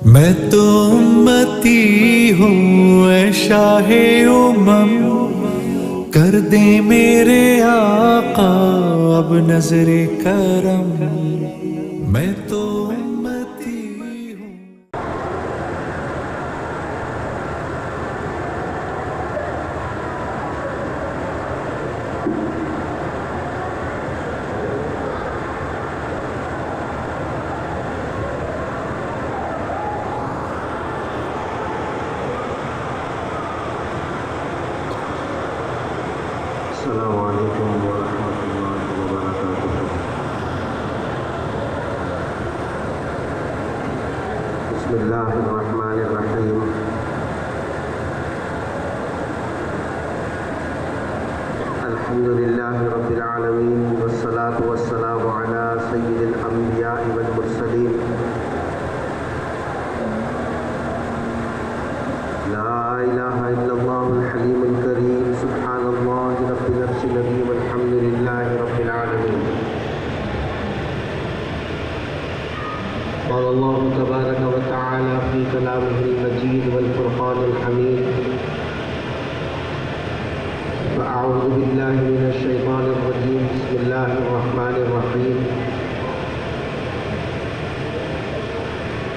میں تو امتی ہوں اے شاہ کر دیں میرے آقا اب نظر کرم. میں تو امتی ہوں. السلام علیکم ورحمۃ اللہ وبرکاتہ. بسم اللہ الرحمن الرحیم. الحمد للہ رب العالمین والصلاة والسلام علی سید الانبیاء والمرسلین. لا الہ الا اللہ الحلیم الکریم. سبحان اللہ رب العرش العظیم. الحمد للہ رب العالمین. قال اللہ تبارک و تعالی فی کلامہ المجید والفرقان الحمید. فاعوذ باللہ من الشیطان الرجیم. بسم اللہ الرحمن الرحیم.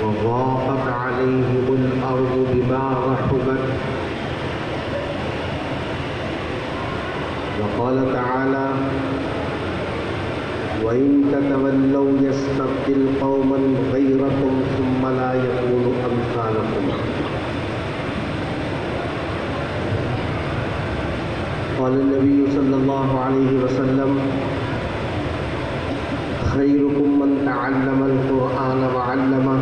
وضاقت عليهم الأرض بما رحبت. وقال تعالى وإن تتولوا يستبدل قوما غيركم ثم لا يكونوا أمثالكم. قال النبي صلى الله عليه وسلم خيركم من تعلم القرآن وعلمه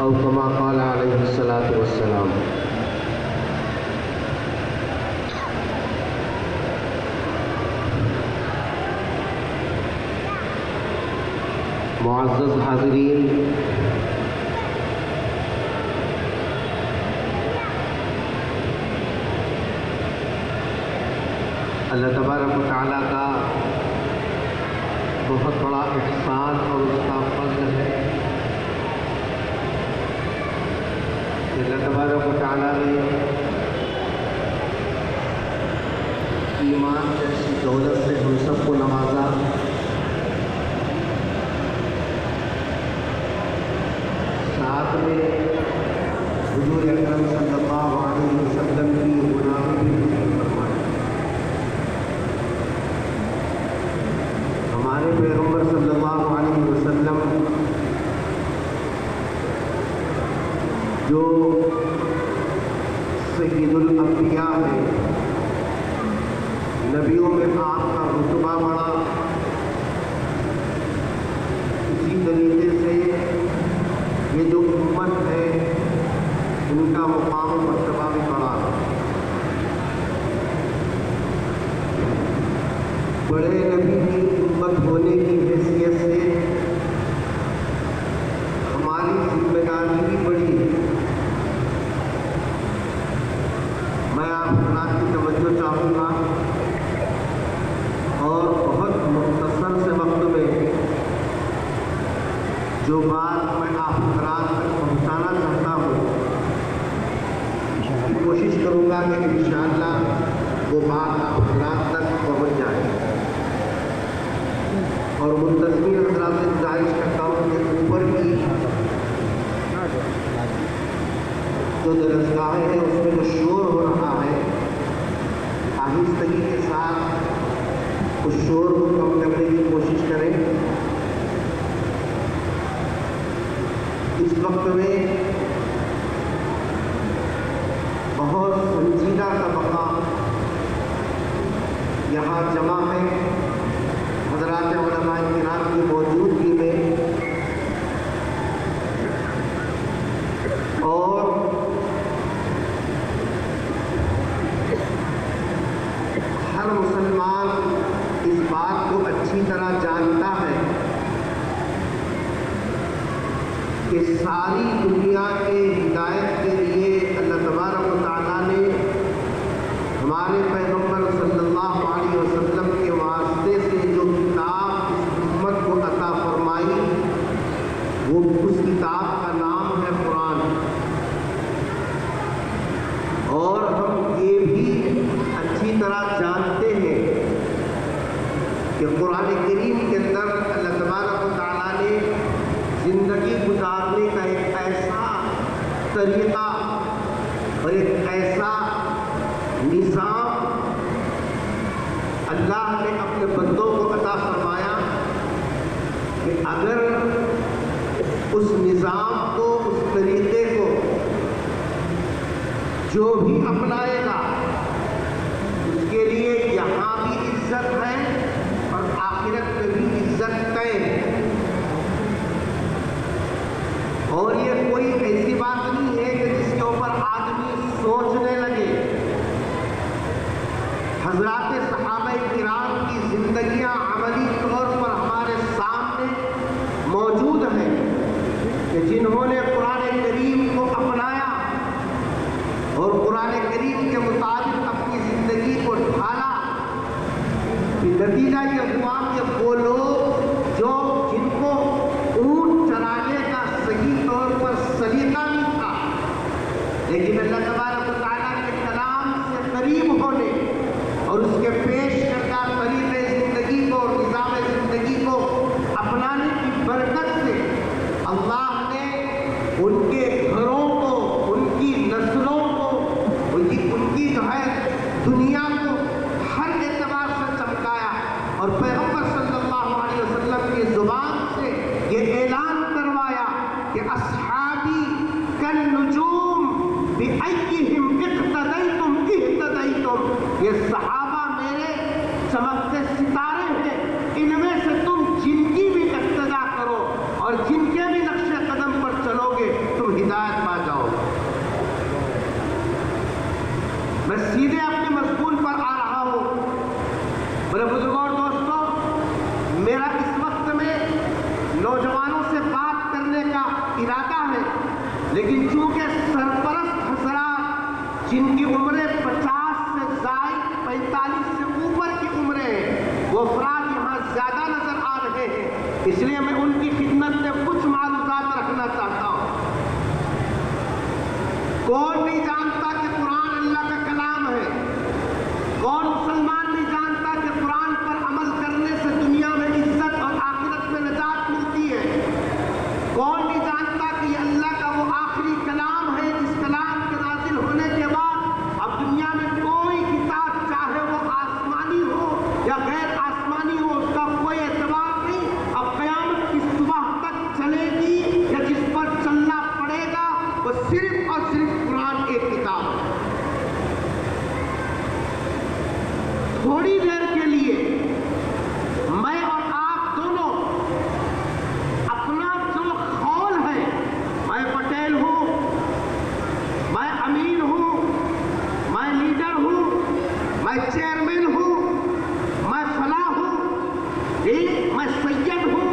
أو كما قال عليه الصلاة والسلام. معزز حاضرین، اللہ تبارک و تعالیٰ کا بہت بڑا احسان اور اس کا فضل ہے کہ اللہ تبارک و تعالیٰ نے ایمان جیسی دولت سے ہم سب کو نوازا. ساتھ میں حضور اکرم صلی اللہ علیہ وسلم کی غلامی بھی نصیب فرمائی. ہمارے پیغمبر صلی اللہ علیہ وسلم جو سید الانبیاء ہیں، نبیوں میں آپ کا رتبہ بڑا. اسی طریقے سے یہ جو امت ہے ان کا مقام و مرتبہ بھی بڑا. بڑے نبی کی امت ہونے کی حیثیت سے ہماری ذمہ داری بھی بڑی ہے. میں آپ حضرات کی توجہ چاہوں گا اور بہت مختصر سے وقت میں جو بات میں آپ حضرات تک پہنچانا چاہتا ہوں کوشش کروں گا کہ انشاءاللہ وہ بات آپ حضرات تک پہنچ جائے. اور منتظمین حضرات سے گزارش کرتا ہوں کہ اوپر کی جو درسگاہیں ہیں اس میں جو شور ہو رہا ہے آہستگی کے ساتھ اس شور کو کم کرنے کی کوشش کریں. اس وقت میں بہت سنجیدہ طبقہ یہاں جمع ہے. حضرات علماء کرام کی موجودگی میں اور ہر مسلمان اس بات کو اچھی طرح جانتا ہے کہ ساری دنیا کے ہدایت کے لیے اللہ تبارک و تعالیٰ نے ہمارے پیغمبر صلی اللہ علیہ وسلم کے واسطے سے جو کتاب اس امت کو عطا فرمائی وہ اس کتاب زندگی گزارنے کا ایک ایسا طریقہ اور ایک ایسا نظام اللہ نے اپنے بندوں کو عطا فرمایا کہ اگر اس نظام کو، اس طریقے کو جو بھی اپنائے گا اس کے لیے یہاں بھی عزت ہے اور آخرت میں بھی عزت ہے۔ اور یہ کوئی ایسی بات نہیں ہے کہ جس کے اوپر آدمی سوچنے لگے۔ حضرات صحابہ کرام کی زندگیاں عملی طور پر ہمارے سامنے موجود ہیں کہ جنہوں نے قرآن کریم کو اپنایا اور قرآن کریم کے مطابق اپنی زندگی کو ڈھالا۔ نتیجہ یہ ہوا کہ وہ لوگ جن کو اونٹ چرانے کا صحیح طور پر سلیقہ نہیں تھا، لیکن اللہ تبارک و تعالیٰ کے کلام سے قریب ہونے اور اس کے پیش کردہ طریقے زندگی کو اور نظام زندگی کو اپنانے کی برکت سے اللہ نے ان کے گھروں کو، ان کی نسلوں کو، ان کی جو ہے دنیا کو ہر اعتبار سے چمکایا، اور پیغمبر صلی اللہ علیہ وسلم کی زبان سے یہ اعلان کروایا کہ اصحابی کالنجوم بأیہم اقتدیتم اہتدیتم، یہ صحابہ میرے چمکتے ستارے ہیں، ان میں سے تم جن کی بھی اقتدا کرو اور جن کے بھی نقش قدم پر چلو گے تم ہدایت پا جاؤ گے۔ میں سیدھے اپنے مضمون پر آ رہا ہوں۔ میرے بزرگوں اور دوستوں، میرا اس وقت میں نوجوانوں سے بات کرنے کا ارادہ ہے، لیکن چونکہ سرپرست حضرات جن کی عمریں 50 سے زائد 45 سے اوپر کی عمریں ہیں، وہ افراد یہاں زیادہ نظر آ رہے ہیں، اس لیے میں ان کی خدمت میں کچھ معلومات رکھنا چاہتا ہوں۔ کون نہیں جانتا کہ قرآن اللہ کا کلام ہے؟ کون مسلمان نہیں جانتا کہ قرآن پر عمل کرنے سے دنیا میں عزت اور آخرت میں نجات ملتی ہے؟ کون نہیں جانتا کہ یہ اللہ کا وہ آخری کلام ہے جس کلام کے نازل ہونے کے بعد اب دنیا میں کوئی کتاب، چاہے وہ آسمانی ہو یا غیر آسمانی ہو، اس کا کوئی اعتبار نہیں، اب قیامت کی صبح تک چلے گی یا جس پر چلنا پڑے گا وہ صرف اور صرف قرآن ایک کتاب ہے۔ تھوڑی دیر کے لیے میں اور آپ دونوں اپنا جو خول ہے، میں پٹیل ہوں، میں امین ہوں، میں لیڈر ہوں، میں چیئرمین ہوں، میں فلاں ہوں، میں سید ہوں،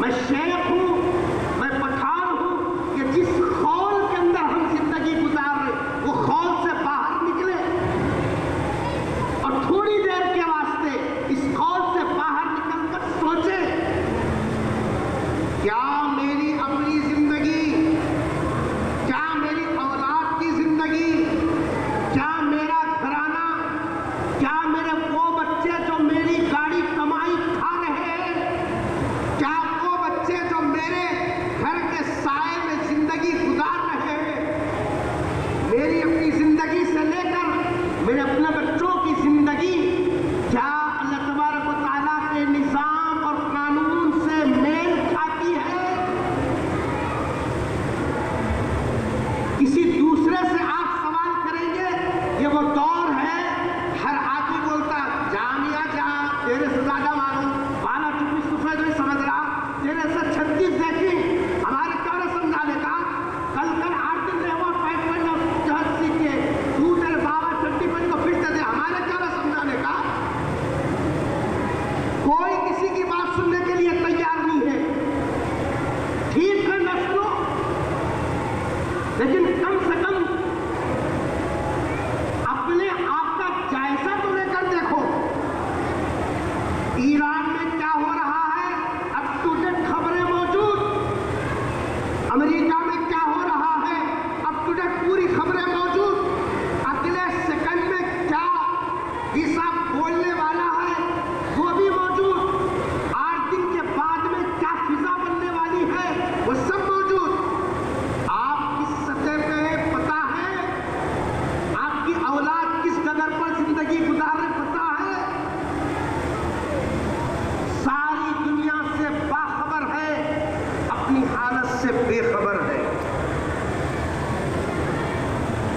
میں شیخ ہوں، میں پٹھان ہوں، کہ جس خول کے اندر ہم زندگی گزار رہے وہ خول سے باہر نکلے اور تھوڑی دیر کے واسطے اس خول سے باہر نکل کر سوچے، کیا میری اپنی زندگی، کیا میری اولاد کی زندگی، کیا میرا گھرانہ، کیا میرے وہ بچے جو میری گاڑی کمائی کھا رہے ہیں، کیا وہ بچے جو میرے گھر کے سائے میں زندگی گزار رہے ہیں، میری اپنی زندگی سے لے کر میرے اپنے بچوں کی زندگی کیا اللہ تبارک و تعالیٰ کے نظام اور قانون سے میل کھاتی ہے؟ کسی دوسرے سے آپ سوال کریں گے، یہ وہ دور ہے ہر آدمی بولتا جا میاں جا، تیرے سے زیادہ معلوم، بالا چپی سفید نہیں سمجھ رہا، تیرے سے 36 دیکھی، ہمارے کیا نہ سمجھانے کا، کل 8 دن رہو پیٹ پہننا جہاز سیکھے، تو تیرے بابا چٹی پہن کو پھرتے تھے، ہمارے کیا نہ سمجھانے کا۔ کوئی کسی کی بات سننے کے لیے تیار نہیں ہے، ٹھیک ہے نہ سنو، لیکن کم سے کم اپنے آپ کا جائزہ تو لے کر دیکھو۔ ایران میں کیا ہو رہا ہے، اب ٹو ڈیٹ خبریں موجود، امریکہ میں کیا ہو رہا ہے، اب ٹو ڈیٹ پوری خبریں موجود، اگلے سیکنڈ میں کیا عیسیٰ بولنے والا ہے وہ بھی موجود، 8 دن کے بعد میں کیا فضا بننے والی ہے وہ بے خبر ہے۔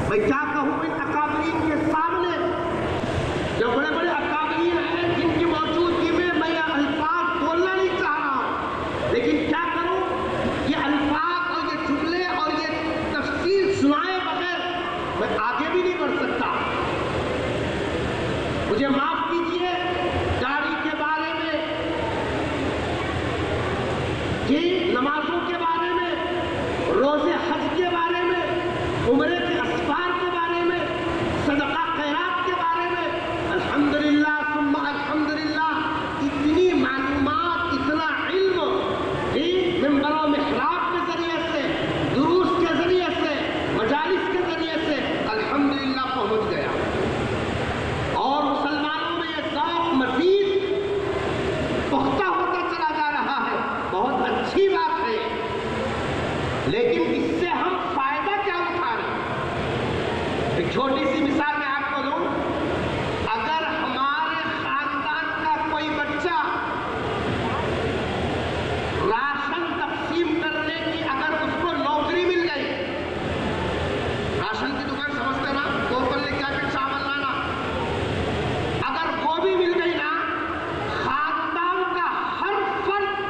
میں کیا کہوں ان اکابرین کے سامنے، جو بڑے بڑے اکابرین ہیں جن کی موجودگی میں میں یہ الفاظ بولنا نہیں چاہ رہا ہوں، لیکن کیا کروں، یہ الفاظ اور یہ جملے اور یہ تفصیل سنائے بغیر میں آگے بھی نہیں بڑھ سکتا۔ مجھے معاف کیجیے، گاڑی کے بارے میں، کہ نمازوں کے بارے میں، روزے حج کے بارے میں، عمرے کے اسفار کے بارے میں، صدقہ خیرات کے بارے میں، الحمدللہ ثم الحمدللہ، اتنی معلومات، اتنا علم ممبر و محراب کے ذریعے سے، دروس کے ذریعے سے، مجالس کے ذریعے سے الحمدللہ پہنچ گیا، اور مسلمانوں میں یہ ذوق مزید پختہ ہوتا چلا جا رہا ہے۔ بہت اچھی بات ہے، لیکن اس سے ہم فائدہ کیا اٹھا رہے ہیں؟ ایک چھوٹی سی مثال میں آپ کو دوں، اگر ہمارے خاندان کا کوئی بچہ راشن تقسیم کرنے کی اگر اس کو نوکری مل گئی، راشن کی دکان سمجھتے نا، 2 پلے کیا کہ چاول لانا، اگر وہ بھی مل گئی نا، خاندان کا ہر فرد،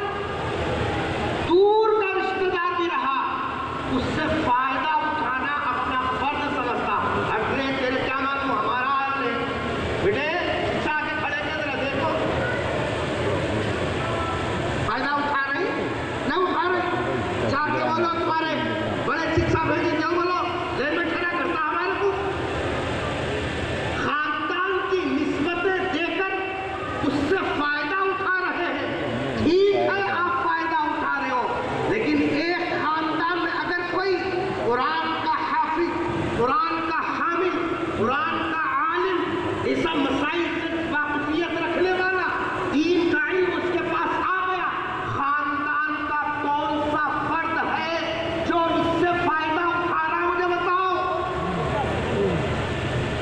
دور کا رشتہ دار بھی رہا، اس سے فائدہ اٹھانا اپنا فرض سمجھتا۔ اگلے تیرے کیا معلوم ہمارا حال ہے، بیٹے شاہ کے کھڑے کے ذرا دیکھو، فائدہ اٹھا رہی نہ اٹھا رہی، چاہ کے بولو تمہارے بڑے شکشا بھیجی جو بولو لے میں کھڑا کرتا ہمارے کو، خاندان کی نسبتیں دے کر اس سے فائدہ اٹھا رہے ہیں۔ ٹھیک ہے آپ فائدہ اٹھا رہے ہو، لیکن ایک خاندان میں اگر کوئی قرآن کا حافظ، قرآن کا حامل، قرآن کا عالم، ایسا مسائل سے واقفیت رکھنے والا، دین کا علم اس کے پاس آ گیا، خاندان کا کون سا فرد ہے جو اس سے فائدہ اٹھا رہا ہے؟ مجھے بتاؤ۔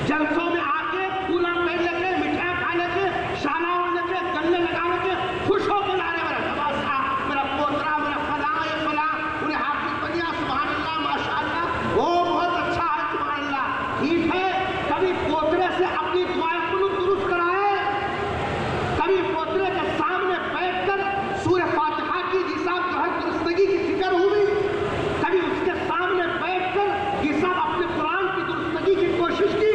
جلسوں میں آ کے پھولا پہن لے کے، مٹھائی کھا لے کے، شانہ اوڑھ لے کے، گلے لگا لے کے، خوش ہو کے لا رہے میرا نواز صاحب، میرا پوترا، میرا فلاں، یہ فلاں، انہیں حافظ بن گیا، سبحان اللہ، ماشاء اللہ، وہ بہت اچھا ہے، سبحان اللہ۔ ٹھیک ہے، کبھی پوترے سے اپنی دعائیں قنوت درست کرائے، کبھی پوترے کے سامنے بیٹھ کر سورہ فاتحہ کی جساب جو ہے درستگی کی فکر ہوئی، کبھی اس کے سامنے بیٹھ کر یہ سب اپنے قرآن کی درستگی کی کوشش کی،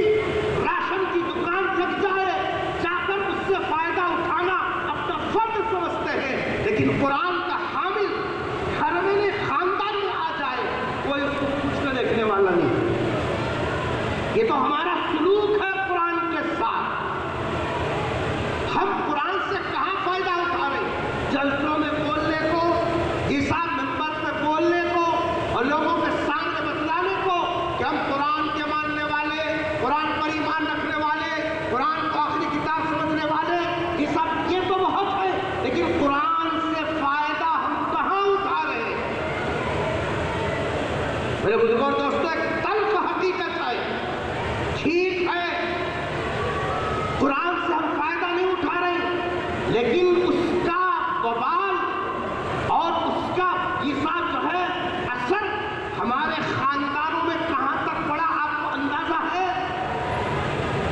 راشن کی دکان لگ جائے، جا کر اس سے فائدہ اٹھانا اپنا فرض سمجھتے ہیں، لیکن قرآن کا حامل گھر میں خاندان میں آ جائے، کوئی اس کو پوچھ کر دیکھنے والا نہیں۔ یہ تو ہمارا سلوک ہے قرآن کے ساتھ۔ ہم قرآن سے کہاں فائدہ اٹھا رہے ہیں؟ جلسوں میں بولنے کو، حساب ممبر پہ بولنے کو، اور لوگوں کے سامنے بتلانے کو کہ ہم قرآن کے ماننے والے، قرآن پر ایمان رکھنے والے، قرآن کو آخری کتاب سمجھنے والے، یہ سب یہ تو بہت ہے، لیکن قرآن سے فائدہ ہم کہاں اٹھا رہے ہیں؟ میرے بزرگوں اور دوستوں، ایک تلخ حقیقت ہے، ٹھیک ہے قرآن سے ہم فائدہ نہیں اٹھا رہے، لیکن اس کا وبال اور اس کا یہ سب جو ہے اثر ہمارے خاندانوں میں کہاں تک پڑا آپ کو اندازہ ہے؟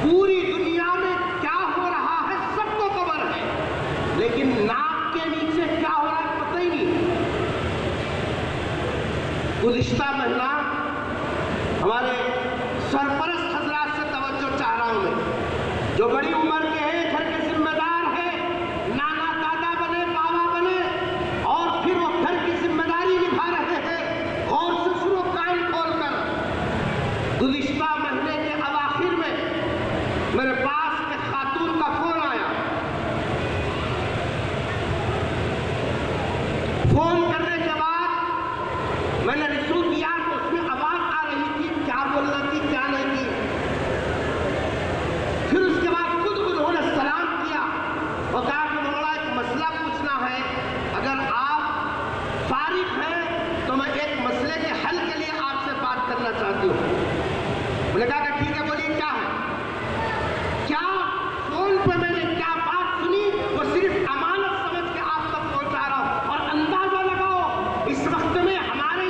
پوری دنیا میں کیا ہو رہا ہے سب کو خبر ہے، لیکن ناک کے نیچے کیا ہو رہا ہے پتہ ہی نہیں۔ گزشتہ مہینہ ہمارے سرپرست حضرات سے توجہ چاہ رہا ہوں میں، جو بڑی عمر کے ہیں، گھر کے ذمہ دار ہیں، نانا دادا بنے، بابا بنے، اور پھر وہ گھر کی ذمہ داری نبھا رہے ہیں، غور سے سنو کان کھول کر۔ گزشتہ مہینے کے اواخر میں میرے پاس ایک خاتون کا فون آیا، فون کرنے کے بعد میں نے ریسیو کیا تو اس میں آواز آ رہی تھی، کیا بولنا تھی کیا نہیں تھی۔ پھر اس کے بعد خود انہوں نے سلام کیا اور کہا کہ مولانا ایک مسئلہ پوچھنا ہے، اگر آپ فارغ ہیں تو میں ایک مسئلے کے حل کے لیے آپ سے بات کرنا چاہتی ہوں۔ میں نے کہا کہ ٹھیک ہے، بولیے کیا ہے؟ کیا فون پہ میں نے کیا بات سنی وہ صرف امانت سمجھ کے آپ تک پہنچا رہا ہوں، اور اندازہ لگاؤ اس وقت میں ہمارے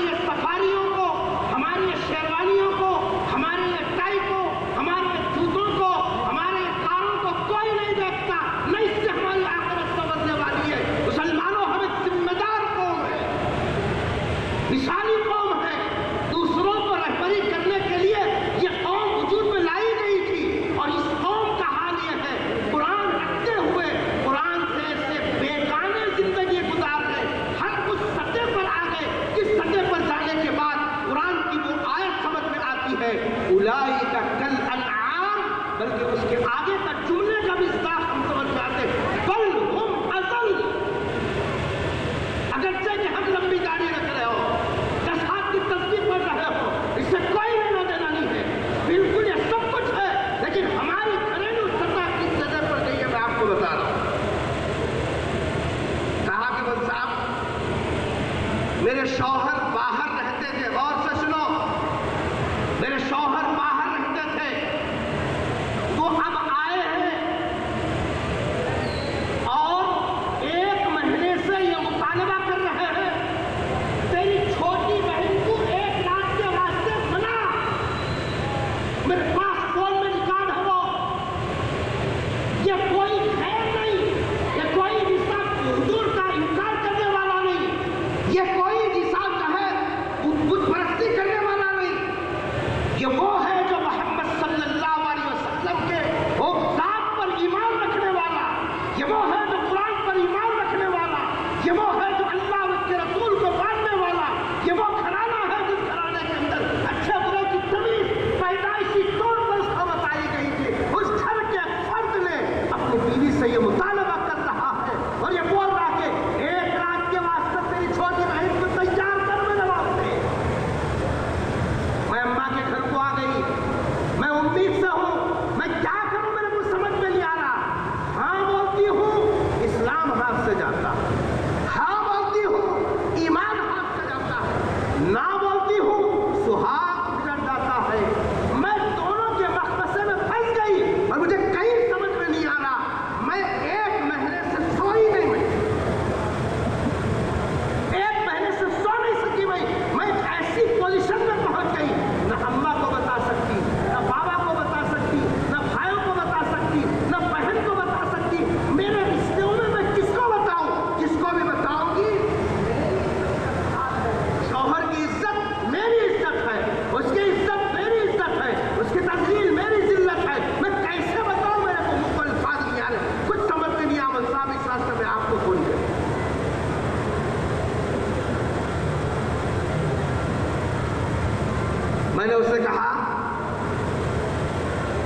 میں نے اس سے کہا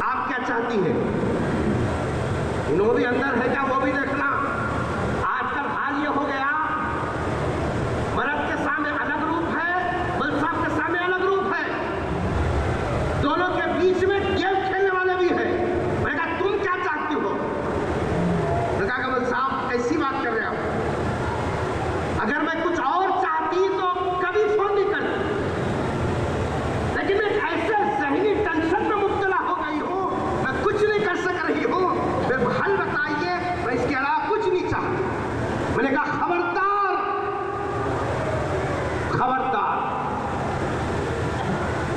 آپ کیا چاہتی ہیں؟ انہوں بھی اندر ہے کیا وہ بھی دیکھنا. آج کل حال یہ ہو گیا مرد کے سامنے الگ روپ ہے, ملک صاحب کے سامنے الگ روپ ہے, دونوں کے بیچ میں گیم کھیلنے والے بھی ہیں. میں نے کہا تم کیا چاہتی ہو؟ میں نے کہا کہ ملک صاحب ایسی بات کر رہے ہیں آپ, اگر میں کچھ اور چاہتی تو کبھی فون نہیں کرتی, لیکن میں ایسے ذہنی ٹینشن میں مبتلا ہو گئی ہوں, میں کچھ نہیں کر سک رہی ہوں, پھر حل بتائیے, میں اس کے علاوہ کچھ نہیں چاہتی. میں نے کہا خبردار خبردار,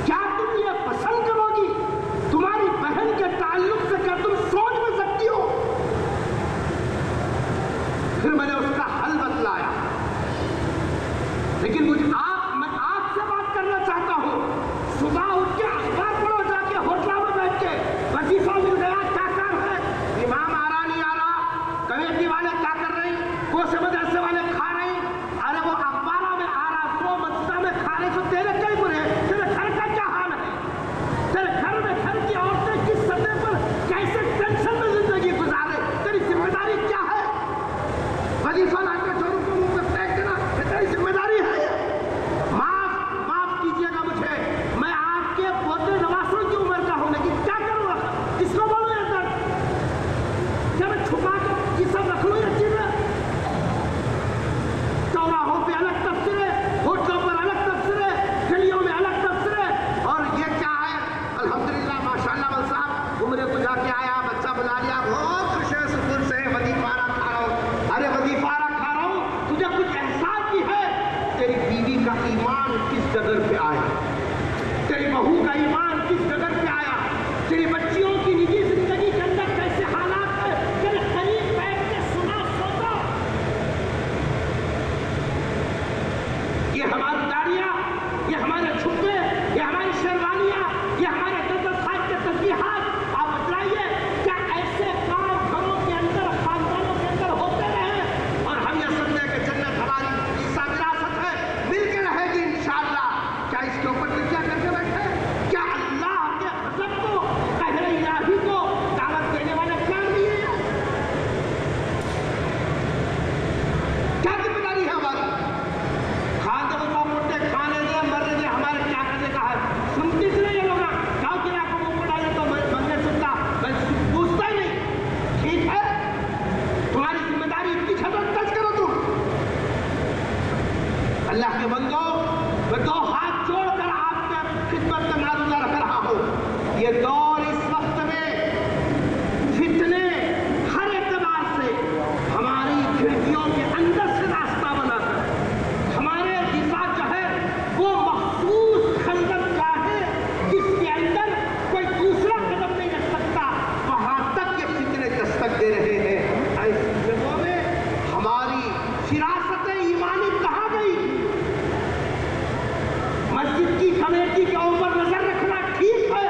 کیا تم یہ پسند کرو گی تمہاری بہن کے تعلق سے کیا تم سوچ بھی سکتی ہو؟ پھر میں نے اس کا حل بتلایا, لیکن میں آپ سے بات کرنا چاہتا ہوں. صبح اٹھ کے اخبار پڑھو جا کے ہوٹلوں میں بیٹھ کے, وظیفہ مل گیا, کیا کام ہے, امام آ رہا نہیں آ رہا, کمیٹی والے کیا کر رہے ہیں, کون سے مدرسے والے کھا رہے ہیں, ارے وہ اخباروں میں آ رہا, سو مسجدہ میں کھا رہے, تو تیرے کئی برے, تیرے گھر کا کیا حال ہے, تیرے گھر میں گھر کی عورتیں کس سطح پر کیسے ٹینشن میں زندگی گزارے, تیری ذمہ داری کیا ہے؟ وظیفہ لا کے چھوڑوں کو منہ پہ پھینک دینا, یہ تیری ذمہ داری ہے. معاف کیجیے گا مجھے, میں آپ کے پوتے نواسوں کی عمر کا ہوں, لیکن کیا کروں گا, کس کو بولوں یہ درد, کیا میں چھپا کے یہ سب رکھ لوں یہ چیزیں؟ چوراہوں پہ الگ تبصرے, ہوٹلوں پر الگ تبصرے, گلیوں میں الگ تبصرے, اور یہ کیا ہے؟ الحمدللہ ماشاءاللہ بل صاحب عمرے کو جا کے آیا, بچہ بلا لیا, بہت خوش ہے, سکون سے وظیفہ کھا رہا ہوں. ارے وظیفہ کھا رہا ہوں, تجھے کچھ احساس بھی ہے تیری بیوی کا ایمان کس ڈگر پہ آیا, تیری بہو کا ایمان کس ڈگر پہ آیا, تیری بچیوں کی نجی زندگی کے اندر کیسے حالات ہیں, تیرے قریب بیٹھ کے سنا سوتا. یہ ہماری داڑیاں, یہ ہمارے چھپے, یہ ہماری شیروانیاں, یہ ہمارے دستخط کے تسبیحات, آپ بتلائیے کیا ایسے کام گھروں کے اندر, خاندانوں کے اندر ہوتے رہے, اور ہم یہ سمجھے کہ جنت ہماری عیسیٰ وراثت ہے, مل کے رہے گی انشاءاللہ. کیا اس کے اوپر کیا کر کے بیٹھے؟ کیا اللہ کے غضب کو, قہر الہی کو دعوت دینے والے کام دیے؟ کیا ذمہ داری ہے ہماری؟ کھاتے بتا موٹے کھانے دیں, مرنے دیں, ہمارے کیا کرنے کا ہے؟ سنتی اس لیے یہ لوگ گاؤں کے علاقوں میں اوپر ڈالے تو میں سنتا, میں پوچھتا ہی نہیں. ٹھیک ہے, تمہاری ذمہ داری اتنی حد تک کرو تم. اللہ کے بندو, میں دو ہاتھ جوڑ کر آپ کے خدمت کا نعرہ رکھ رہا ہوں. یہ دور اس وقت میں فتنے ہر اعتبار سے ہماری کھڑکیوں کے اندر سے راستہ بنا کر ہمارے دفاع جو ہے وہ مخصوص خندق کا ہے, جس کے اندر کوئی دوسرا قدم نہیں رکھ سکتا, وہاں تک یہ فتنے دستک دے رہے ہیں. ایسی جگہوں میں ہماری فراست ایمانی کہاں گئی؟ مسجد کی کمیٹی کے اوپر نظر رکھنا ٹھیک ہے,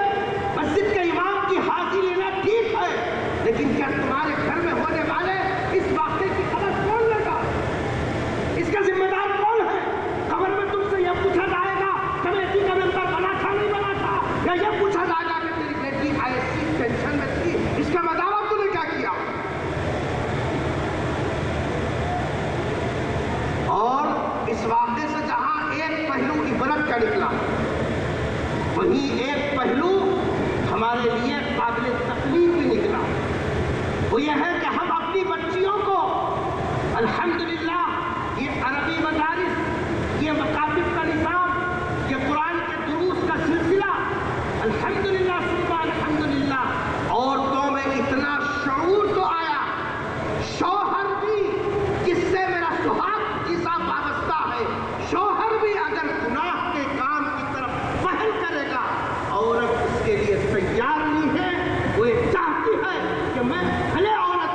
مسجد کے امام کی حاضری لینا ٹھیک ہے, لیکن کیا تمہارے گھر میں ہونے والے اس واقعے کی خبر کون لے گا؟ اس کا ذمہ دار کون ہے؟ خبر میں تم سے یہ پوچھا جائے گا کمیٹی کا ممبر بنا تھا نہیں بنا تھا, یا یہ پوچھا جائے گا کہ تیری بیٹی ایسی ٹینشن میں تھی, اس کا مداوع تو نے کیا کیا؟ اور اس واقعے سے جہاں ایک پہلو عبرت کا نکلا, وہیں ایک پہلو ہمارے لیے قابل تکلیف بھی نکلا. وہ یہ ہے کہ ہم اپنی بچیوں کو الحمدللہ یہ عربی مدارس, یہ مکاتب کا نظام, یہ قرآن کے دروس کا سلسلہ, الحمدللہ ثم الحمدللہ عورتوں میں اتنا شعور تو آیا. شوہر بھی جس سے میرا سہاگ جیسا وابستہ ہے, شوہر بھی اگر گناہ کے کام کی طرف پہل کرے گا, عورت اس کے لیے تیار نہیں ہے. وہ یہ چاہتی ہے کہ میں بھلے عورت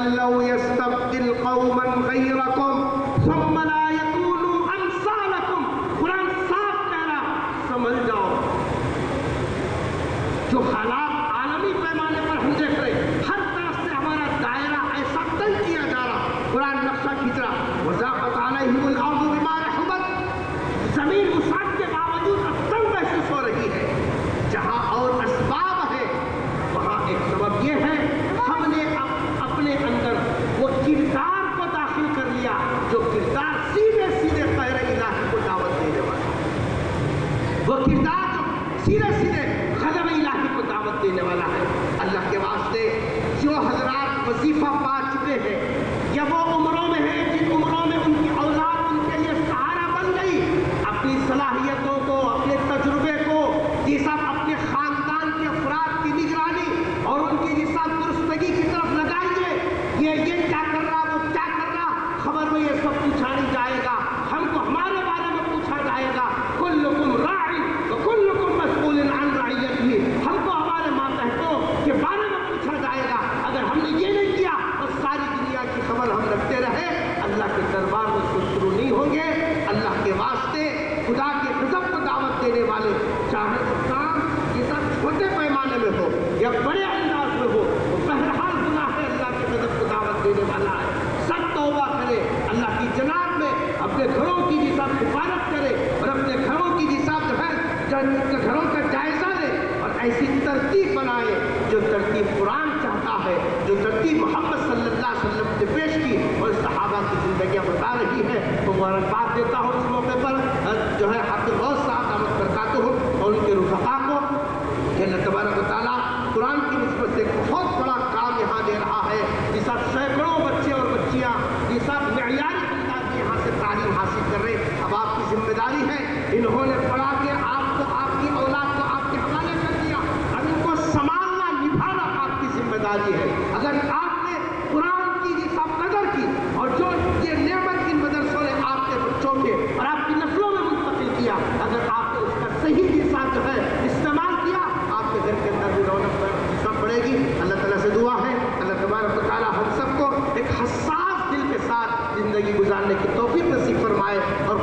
تولوا يستبدل قوما غيركم ثم لا يكونوا امثالكم. قرآن صاف کہہ رہا، سمجھ جاؤ جو حالات عالمی پیمانے پر ہم دیکھ رہے، ہر طرف سے ہمارا دائرہ ایسا تنگ کیا جا رہا، قرآن نقشہ کھینچ رہا، وضاقت علیہم الارض بما رحبت، زمین وسعت کے باوجود اب تنگ محسوس ہو رہی ہے. جہاں اور اسباب ہے وہاں ایک سبب یہ ہے ہم نے اپنے اندر وہ کردار کو داخل کر لیا جو کردار سیدھے سیدھے غیر الہی کو دعوت دینے والا، وہ کردار جو سیدھے سیدھے غضب الہی کو دعوت دینے والا ہے. اللہ کے واسطے جو حضرات وظیفہ پا چکے ہیں یا وہ عمروں میں ہیں جن عمروں میں ان کی اولاد ان کے لیے سہارا بن گئی، اپنی صلاحیتوں کو، اپنے تجربے کو، جس اپنے خاندان کے افراد کی نگرانی اور ان کی جس درستگی کی طرف لگائیے. یہ کیا کر رہا، وہ کیا کر رہا، خبر میں یہ سب پوچھا نہیں جائے گا، ہم کو ہمارے بارے میں پوچھا جائے گا. کلکم راع وکلکم مسئول عن رعیتہ، ہم کو ہمارے ماتحتوں کے بارے میں پوچھا جائے گا. اگر ہم نے یہ نہیں کیا تو ساری دنیا کی خبر ہم رکھتے رہے، اللہ کے دربار میں اس کو شروع نہیں ہوں گے. اللہ کے واسطے خدا کے غضب کو دعوت دینے والے، چاہے کام یہ سب چھوٹے پیمانے میں ہو یا بڑے انداز میں ہو، وہ بہرحال گناہ ہے، اللہ کے غضب کو دعوت دینے والا ہے. سب توبہ کرے، اللہ کی جناب میں اپنے گھروں کی جس آپ حفاظت کرے اور اپنے گھروں کی جس آپ جو ہے گھروں کا جائزہ لے اور ایسی ترتیب بنائے جو ترتیب قرآن چاہتا ہے، جو ترتیب محمد صلی اللہ علیہ وسلم نے پیش کی اور صحابہ کی زندگیاں بتا رہی ہے. تو مبارکباد دیتا ہوں اس موقع پر جو ہے حافظ غوث صاحب دعوت کرتا ہوں اور ان کے رفقا کو کہ اللہ تبارک و تعالیٰ قرآن کی نسبت سے بہت بڑا کام یہاں دے رہا ہے. جس آپ سینکڑوں بچے اور بچیاں جس آپ معیاری انداز میں یہاں سے تعلیم حاصل کر رہے، اب آپ کی ذمہ داری ہے. انہوں نے پڑھا کے آپ کو، آپ کی اولاد کو آپ کے حوالے کر دیا، اب ان کو سنبھالنا، نبھانا آپ کی ذمہ داری ہے. اگر آپ نے قرآن کی جس آپ قدر کی اور جو یہ نعمت ان مدرسوں نے آپ کے بچوں کے اور آپ کی نسلوں میں منتقل کیا، اگر آپ نے اس کا صحیح حصہ جو ہے استعمال کیا، آپ کے گھر کے اندر بھی رونق پڑے گی. اللہ تعالیٰ سے دعا ہے اللہ تبارک و تعالیٰ ہم سب کو ایک حساس دل کے ساتھ زندگی گزارنے کی توفیق نصیب فرمائے اور